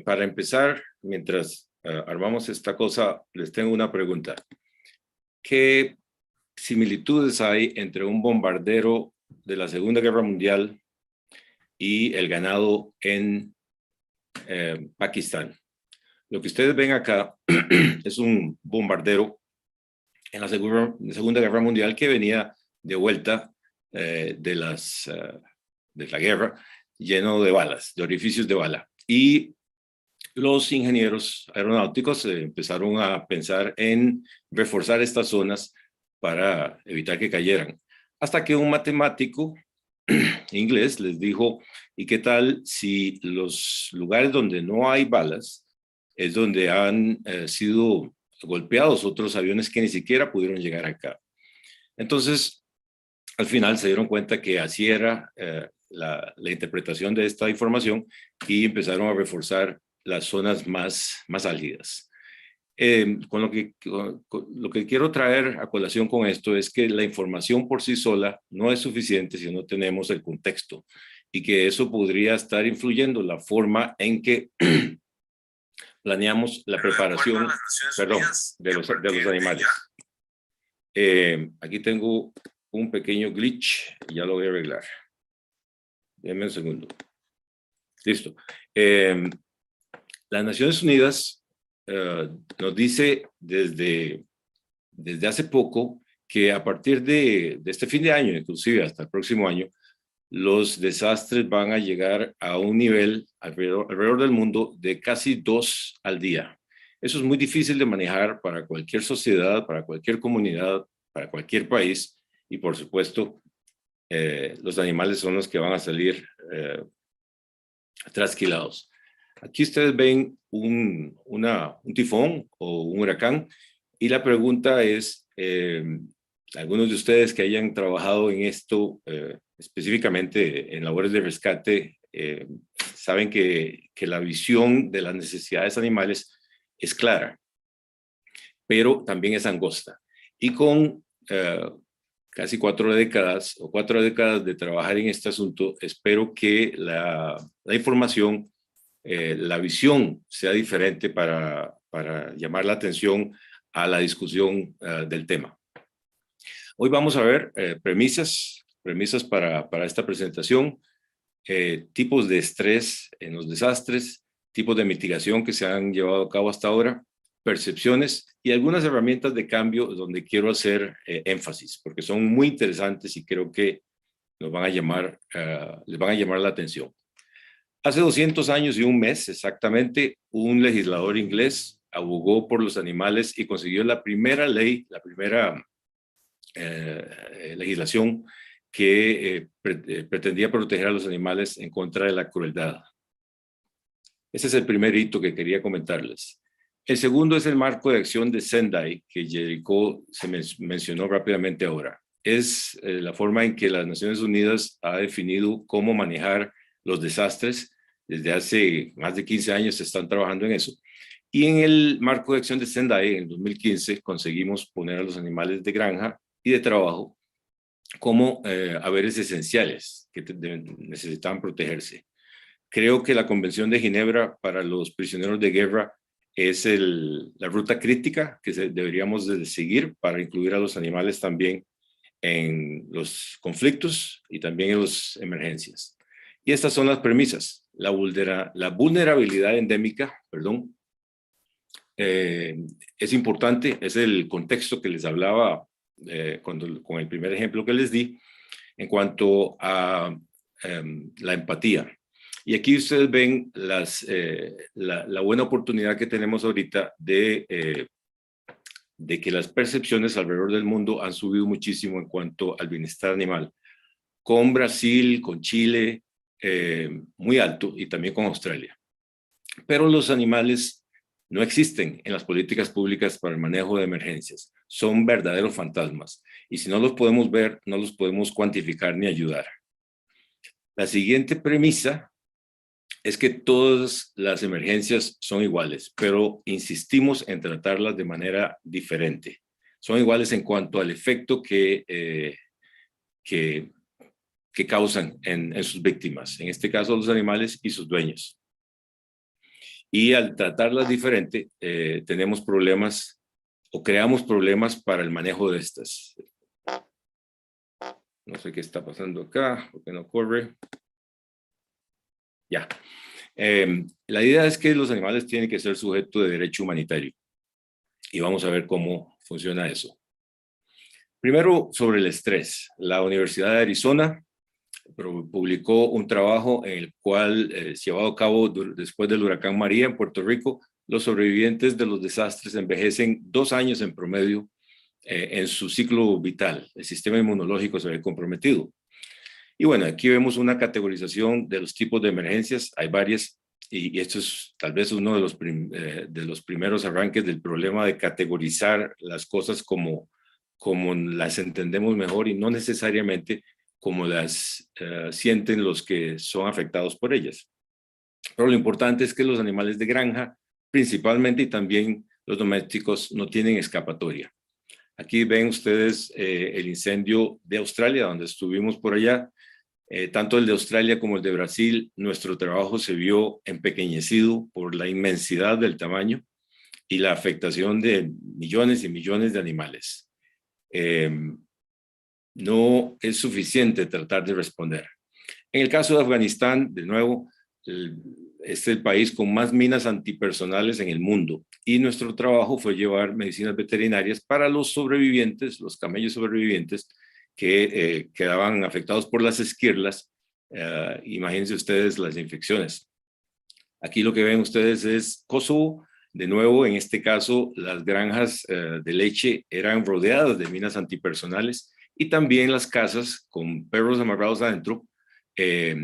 Para empezar, mientras armamos esta cosa, les tengo una pregunta. ¿Qué similitudes hay entre un bombardero de la Segunda Guerra Mundial y el ganado en Pakistán? Lo que ustedes ven acá es un bombardero en la Segunda Guerra Mundial que venía de vuelta de la guerra, lleno de balas, de orificios de bala. Y los ingenieros aeronáuticos empezaron a pensar en reforzar estas zonas para evitar que cayeran. Hasta que un matemático inglés les dijo, ¿y qué tal si los lugares donde no hay balas es donde han sido golpeados otros aviones que ni siquiera pudieron llegar acá? Entonces, al final se dieron cuenta que así era la interpretación de esta información y empezaron a reforzar las zonas más álgidas. Lo que quiero traer a colación con esto es que la información por sí sola no es suficiente si no tenemos el contexto y que eso podría estar influyendo la forma en que planeamos la preparación de los animales. Aquí tengo un pequeño glitch y ya lo voy a arreglar. Denme un segundo. Listo. Las Naciones Unidas nos dice desde hace poco que a partir de este fin de año, inclusive hasta el próximo año, los desastres van a llegar a un nivel alrededor del mundo de casi 2 al día. Eso es muy difícil de manejar para cualquier sociedad, para cualquier comunidad, para cualquier país, y por supuesto, los animales son los que van a salir trasquilados. Aquí ustedes ven un tifón o un huracán, y la pregunta es, algunos de ustedes que hayan trabajado en esto, específicamente en labores de rescate, saben que la visión de las necesidades animales es clara, pero también es angosta. Y con casi 4 décadas de trabajar en este asunto, espero que la información, la visión sea diferente para llamar la atención a la discusión del tema. Hoy vamos a ver premisas para esta presentación, tipos de estrés en los desastres, tipos de mitigación que se han llevado a cabo hasta ahora, percepciones y algunas herramientas de cambio donde quiero hacer énfasis, porque son muy interesantes y creo que les van a llamar la atención. Hace 200 años y un mes exactamente, un legislador inglés abogó por los animales y consiguió la primera ley, la primera legislación que pretendía proteger a los animales en contra de la crueldad. Ese es el primer hito que quería comentarles. El segundo es el marco de acción de Sendai, que Jericho se mencionó rápidamente ahora. Es la forma en que las Naciones Unidas ha definido cómo manejar los desastres. Desde hace más de 15 años se están trabajando en eso. Y en el marco de acción de Sendai, en 2015, conseguimos poner a los animales de granja y de trabajo como haberes esenciales que necesitaban protegerse. Creo que la Convención de Ginebra para los prisioneros de guerra es la ruta crítica que deberíamos de seguir para incluir a los animales también en los conflictos y también en las emergencias. Y estas son las premisas. La vulnerabilidad endémica, es importante, es el contexto que les hablaba con el primer ejemplo que les di en cuanto a la empatía. Y aquí ustedes ven la buena oportunidad que tenemos ahorita de que las percepciones alrededor del mundo han subido muchísimo en cuanto al bienestar animal, con Brasil, con Chile, muy alto, y también con Australia. Pero los animales no existen en las políticas públicas para el manejo de emergencias. Son verdaderos fantasmas. Y si no los podemos ver, no los podemos cuantificar ni ayudar. La siguiente premisa es que todas las emergencias son iguales, pero insistimos en tratarlas de manera diferente. Son iguales en cuanto al efecto que causan en sus víctimas, en este caso los animales y sus dueños. Y al tratarlas diferente, tenemos problemas o creamos problemas para el manejo de estas. No sé qué está pasando acá, porque no corre. Ya. La idea es que los animales tienen que ser sujetos de derecho humanitario. Y vamos a ver cómo funciona eso. Primero, sobre el estrés. La Universidad de Arizona publicó un trabajo en el cual, llevado a cabo después del huracán María en Puerto Rico, los sobrevivientes de los desastres envejecen 2 años en promedio en su ciclo vital. El sistema inmunológico se ve comprometido. Y bueno, aquí vemos una categorización de los tipos de emergencias. Hay varias, y esto es tal vez uno de los primeros arranques del problema de categorizar las cosas como las entendemos mejor y no necesariamente como las sienten los que son afectados por ellas. Pero lo importante es que los animales de granja, principalmente, y también los domésticos, no tienen escapatoria. Aquí ven ustedes el incendio de Australia, donde estuvimos por allá. Tanto el de Australia como el de Brasil, nuestro trabajo se vio empequeñecido por la inmensidad del tamaño y la afectación de millones y millones de animales. No es suficiente tratar de responder. En el caso de Afganistán, de nuevo, es el país con más minas antipersonales en el mundo y nuestro trabajo fue llevar medicinas veterinarias para los sobrevivientes, los camellos sobrevivientes que quedaban afectados por las esquirlas. Imagínense ustedes las infecciones. Aquí lo que ven ustedes es Kosovo. De nuevo, en este caso, las granjas de leche eran rodeadas de minas antipersonales y también las casas con perros amarrados adentro se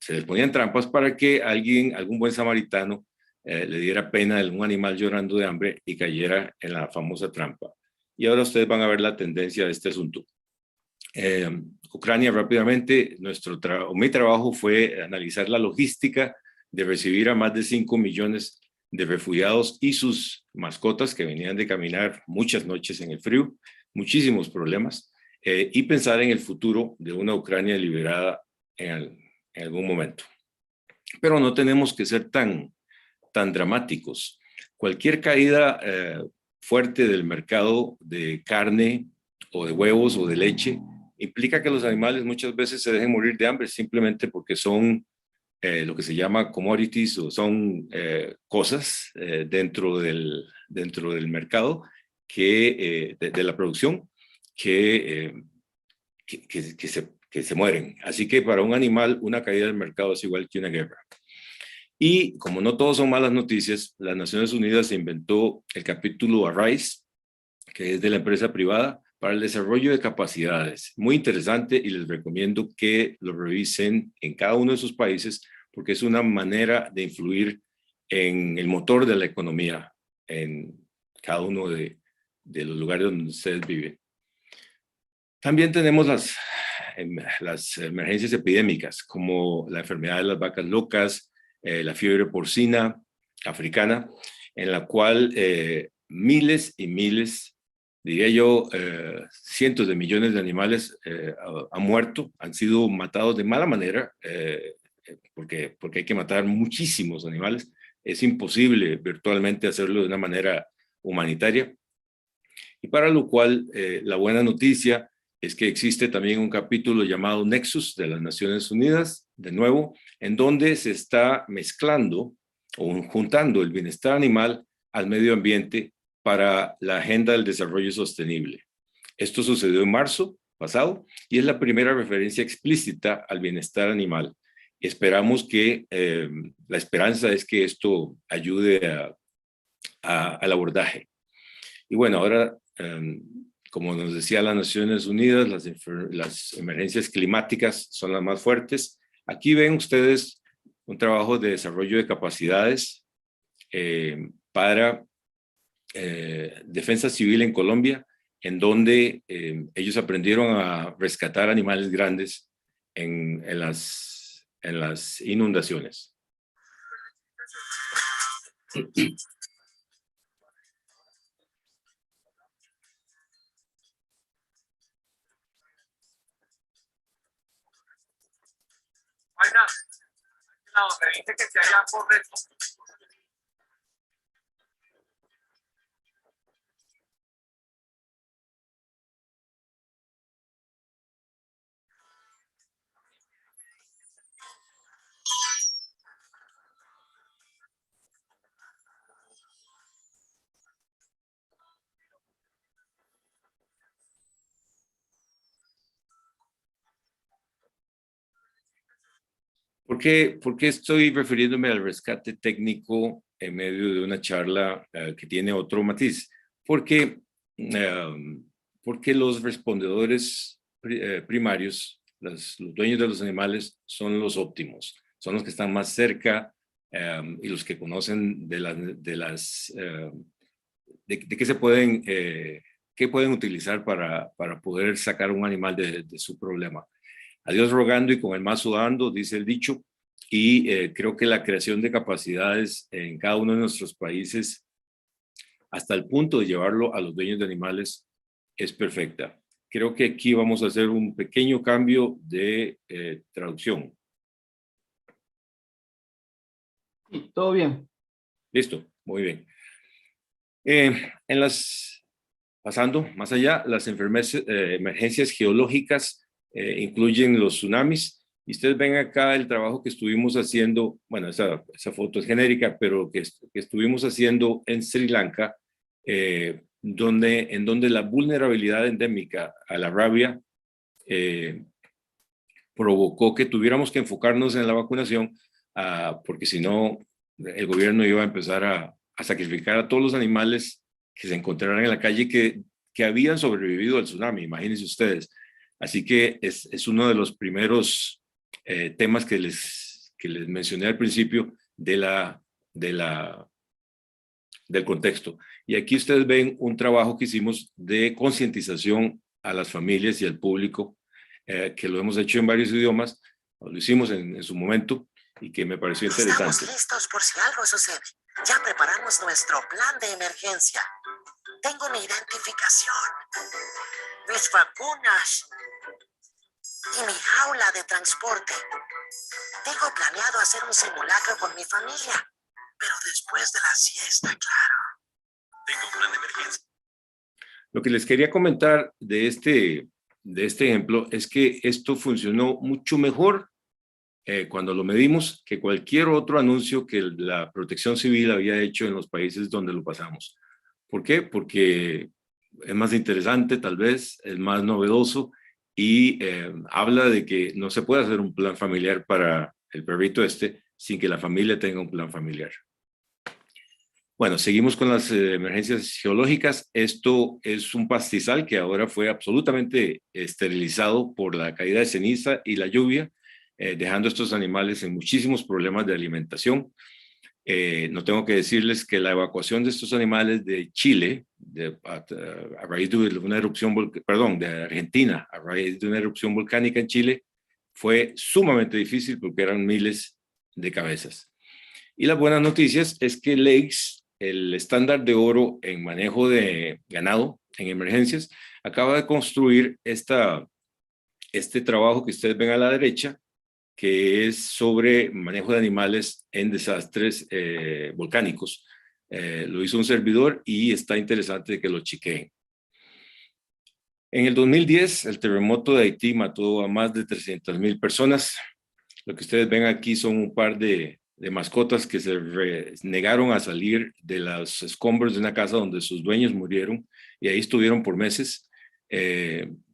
les ponían trampas para que algún buen samaritano le diera pena a algún animal llorando de hambre y cayera en la famosa trampa. Y ahora ustedes van a ver la tendencia de este asunto. Ucrania, rápidamente, mi trabajo fue analizar la logística de recibir a más de 5 millones de refugiados y sus mascotas que venían de caminar muchas noches en el frío, muchísimos problemas, y pensar en el futuro de una Ucrania liberada en algún momento. Pero no tenemos que ser tan dramáticos. Cualquier caída fuerte del mercado de carne o de huevos o de leche implica que los animales muchas veces se dejen morir de hambre simplemente porque son lo que se llama commodities o son cosas dentro del mercado de la producción que se mueren. Así que para un animal una caída del mercado es igual que una guerra. Y como no todos son malas noticias, las Naciones Unidas se inventó el capítulo Arise, que es de la empresa privada, para el desarrollo de capacidades. Muy interesante y les recomiendo que lo revisen en cada uno de sus países porque es una manera de influir en el motor de la economía en cada uno de los lugares donde ustedes viven. También tenemos las emergencias epidémicas, como la enfermedad de las vacas locas, la fiebre porcina africana, en la cual miles y miles, diría yo, cientos de millones de animales han muerto, han sido matados de mala manera, porque hay que matar muchísimos animales. Es imposible virtualmente hacerlo de una manera humanitaria. Y para lo cual, la buena noticia es que existe también un capítulo llamado Nexus de las Naciones Unidas, de nuevo, en donde se está mezclando o juntando el bienestar animal al medio ambiente para la Agenda del Desarrollo Sostenible. Esto sucedió en marzo pasado y es la primera referencia explícita al bienestar animal. Esperamos que, la esperanza es que esto ayude al abordaje. Y bueno, ahora, como nos decía las Naciones Unidas, las emergencias climáticas son las más fuertes. Aquí ven ustedes un trabajo de desarrollo de capacidades para defensa civil en Colombia, en donde ellos aprendieron a rescatar animales grandes en las inundaciones. No, me dice que se haya correcto. por qué estoy refiriéndome al rescate técnico en medio de una charla que tiene otro matiz? Porque, porque los respondedores primarios, los dueños de los animales, son los óptimos, son los que están más cerca y los que conocen de qué se pueden, qué pueden utilizar para poder sacar un animal de su problema. A Dios rogando y con el mazo dando, dice el dicho, y creo que la creación de capacidades en cada uno de nuestros países, hasta el punto de llevarlo a los dueños de animales, es perfecta. Creo que aquí vamos a hacer un pequeño cambio de traducción. Sí, todo bien. Listo, muy bien. Pasando más allá, las emergencias geológicas incluyen los tsunamis. Y ustedes ven acá el trabajo que estuvimos haciendo, bueno, esa foto es genérica, pero que estuvimos haciendo en Sri Lanka, en donde la vulnerabilidad endémica a la rabia provocó que tuviéramos que enfocarnos en la vacunación, porque si no, el gobierno iba a empezar a sacrificar a todos los animales que se encontraran en la calle que habían sobrevivido al tsunami, imagínense ustedes. Así que es uno de los primeros temas que les mencioné al principio del contexto. Y aquí ustedes ven un trabajo que hicimos de concientización a las familias y al público, que lo hemos hecho en varios idiomas, lo hicimos en su momento y que me pareció interesante. Estamos listos por si algo sucede. Ya preparamos nuestro plan de emergencia. Tengo mi identificación, mis vacunas y mi jaula de transporte. Tengo planeado hacer un simulacro con mi familia, pero después de la siesta, claro. Tengo un plan de emergencia. Lo que les quería comentar de este ejemplo es que esto funcionó mucho mejor cuando lo medimos que cualquier otro anuncio que la Protección Civil había hecho en los países donde lo pasamos. ¿Por qué? Porque es más interesante, tal vez, es más novedoso y habla de que no se puede hacer un plan familiar para el perrito sin que la familia tenga un plan familiar. Bueno, seguimos con las emergencias geológicas. Esto es un pastizal que ahora fue absolutamente esterilizado por la caída de ceniza y la lluvia, dejando a estos animales en muchísimos problemas de alimentación. No tengo que decirles que la evacuación de estos animales de Chile, a raíz de una erupción, de Argentina, a raíz de una erupción volcánica en Chile, fue sumamente difícil porque eran miles de cabezas. Y las buenas noticias es que Lakes, el estándar de oro en manejo de ganado en emergencias, acaba de construir este trabajo que ustedes ven a la derecha, que es sobre manejo de animales en desastres volcánicos. Lo hizo un servidor y está interesante que lo chequeen. En el 2010, el terremoto de Haití mató a más de 300,000 personas. Lo que ustedes ven aquí son un par de mascotas que se negaron a salir de los escombros de una casa donde sus dueños murieron y ahí estuvieron por meses.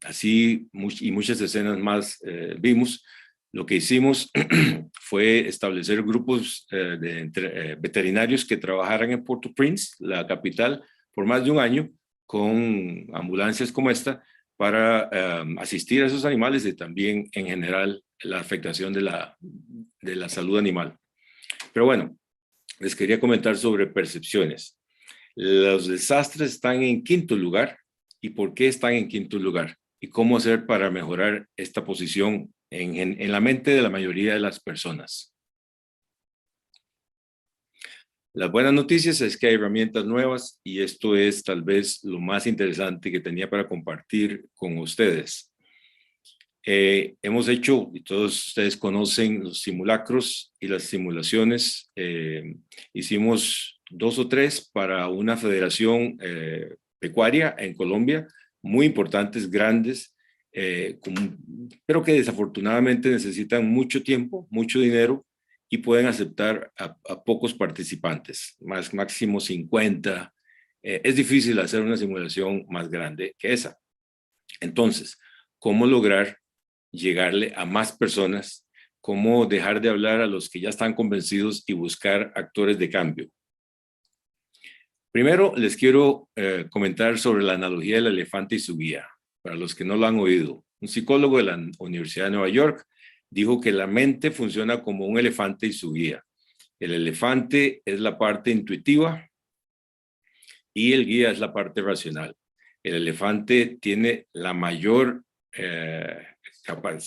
Así y muchas escenas más vimos. Lo que hicimos fue establecer grupos veterinarios que trabajaran en Port-au-Prince, la capital, por más de un año, con ambulancias como esta, para asistir a esos animales y también, en general, la afectación de la salud animal. Pero bueno, les quería comentar sobre percepciones. Los desastres están en quinto lugar. ¿Y por qué están en quinto lugar? ¿Y cómo hacer para mejorar esta posición en la mente de la mayoría de las personas? Las buenas noticias es que hay herramientas nuevas y esto es tal vez lo más interesante que tenía para compartir con ustedes. Hemos hecho, y todos ustedes conocen los simulacros y las simulaciones. Hicimos 2 o 3 para una federación pecuaria en Colombia, muy importantes, grandes, pero que desafortunadamente necesitan mucho tiempo, mucho dinero y pueden aceptar a pocos participantes, máximo 50. Es difícil hacer una simulación más grande que esa. Entonces, ¿cómo lograr llegarle a más personas cómo dejar de hablar a los que ya están convencidos y buscar actores de cambio. Primero, les quiero comentar sobre la analogía del elefante y su guía, para los que no lo han oído. Un psicólogo de la Universidad de Nueva York dijo que la mente funciona como un elefante y su guía. El elefante es la parte intuitiva y el guía es la parte racional. El elefante tiene la mayor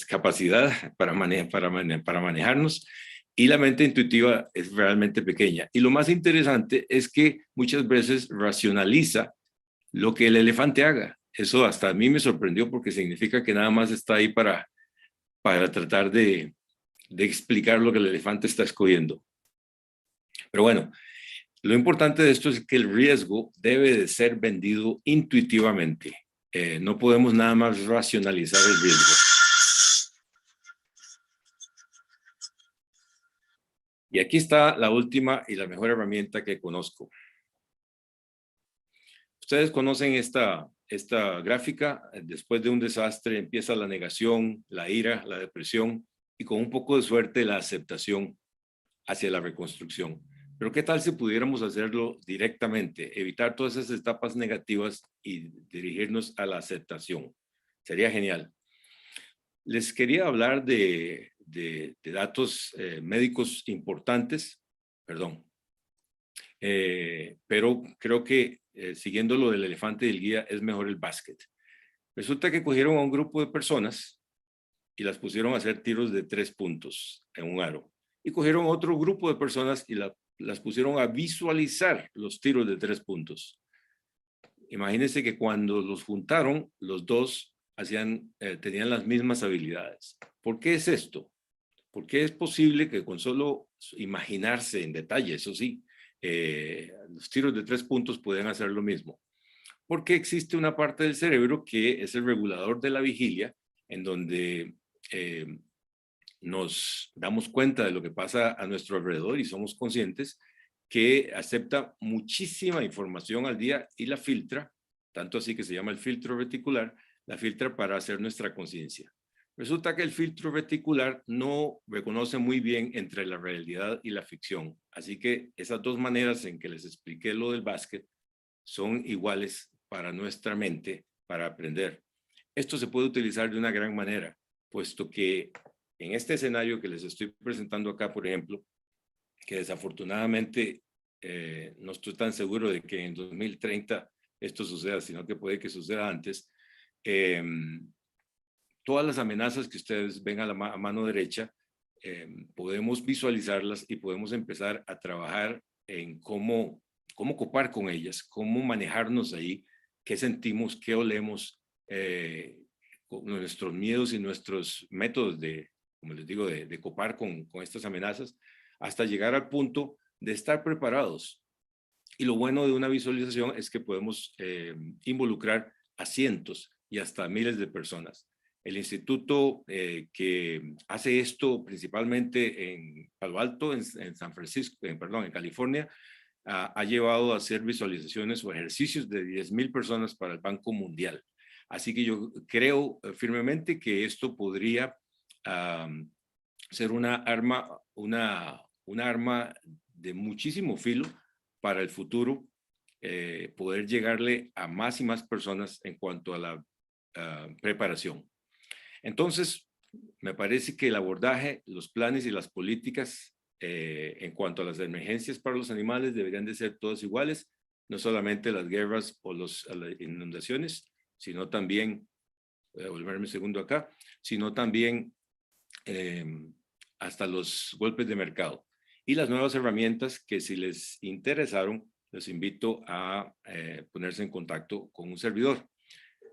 capacidad para manejarnos y la mente intuitiva es realmente pequeña. Y lo más interesante es que muchas veces racionaliza lo que el elefante haga. Eso hasta a mí me sorprendió porque significa que nada más está ahí para tratar de explicar lo que el elefante está escogiendo. Pero bueno, lo importante de esto es que el riesgo debe de ser vendido intuitivamente. No podemos nada más racionalizar el riesgo. Y aquí está la última y la mejor herramienta que conozco. Ustedes conocen esta gráfica. Después de un desastre empieza la negación, la ira, la depresión y con un poco de suerte la aceptación hacia la reconstrucción. Pero ¿qué tal si pudiéramos hacerlo directamente? Evitar todas esas etapas negativas y dirigirnos a la aceptación. Sería genial. Les quería hablar de datos médicos importantes, perdón. Pero creo que siguiendo lo del elefante y el guía es mejor el básquet. Resulta que cogieron a un grupo de personas y las pusieron a hacer tiros de 3 puntos en un aro. Y cogieron otro grupo de personas y las pusieron a visualizar los tiros de 3 puntos. Imagínense que cuando los juntaron, los dos tenían las mismas habilidades. ¿Por qué es esto? Porque es posible que con solo imaginarse en detalle, eso sí, los tiros de 3 puntos pueden hacer lo mismo. Porque existe una parte del cerebro que es el regulador de la vigilia, en donde nos damos cuenta de lo que pasa a nuestro alrededor y somos conscientes, que acepta muchísima información al día y la filtra, tanto así que se llama el filtro reticular, la filtra para hacer nuestra conciencia. Resulta que el filtro reticular no reconoce muy bien entre la realidad y la ficción. Así que esas dos maneras en que les expliqué lo del básquet son iguales para nuestra mente para aprender. Esto se puede utilizar de una gran manera, puesto que en este escenario que les estoy presentando acá, por ejemplo, que desafortunadamente no estoy tan seguro de que en 2030 esto suceda, sino que puede que suceda antes. Todas las amenazas que ustedes ven a la mano derecha, podemos visualizarlas y podemos empezar a trabajar en cómo copar con ellas, cómo manejarnos ahí, qué sentimos, qué olemos, con nuestros miedos y nuestros métodos como les digo, de copar con estas amenazas, hasta llegar al punto de estar preparados. Y lo bueno de una visualización es que podemos involucrar a cientos y hasta miles de personas. El instituto que hace esto principalmente en Palo Alto, en San Francisco, en California, ha llevado a hacer visualizaciones o ejercicios de 10,000 personas para el Banco Mundial. Así que yo creo firmemente que esto podría ser una arma de muchísimo filo para el futuro, poder llegarle a más y más personas en cuanto a la preparación. Entonces, me parece que el abordaje, los planes y las políticas en cuanto a las emergencias para los animales deberían de ser todas iguales, no solamente las guerras o las inundaciones, sino también, voy a volverme un segundo acá, sino también hasta los golpes de mercado. Y las nuevas herramientas que si les interesaron, los invito a ponerse en contacto con un servidor.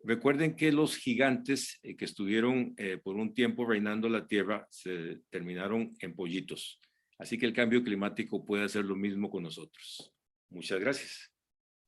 Recuerden que los gigantes que estuvieron por un tiempo reinando la tierra se terminaron en pollitos. Así que el cambio climático puede hacer lo mismo con nosotros. Muchas gracias.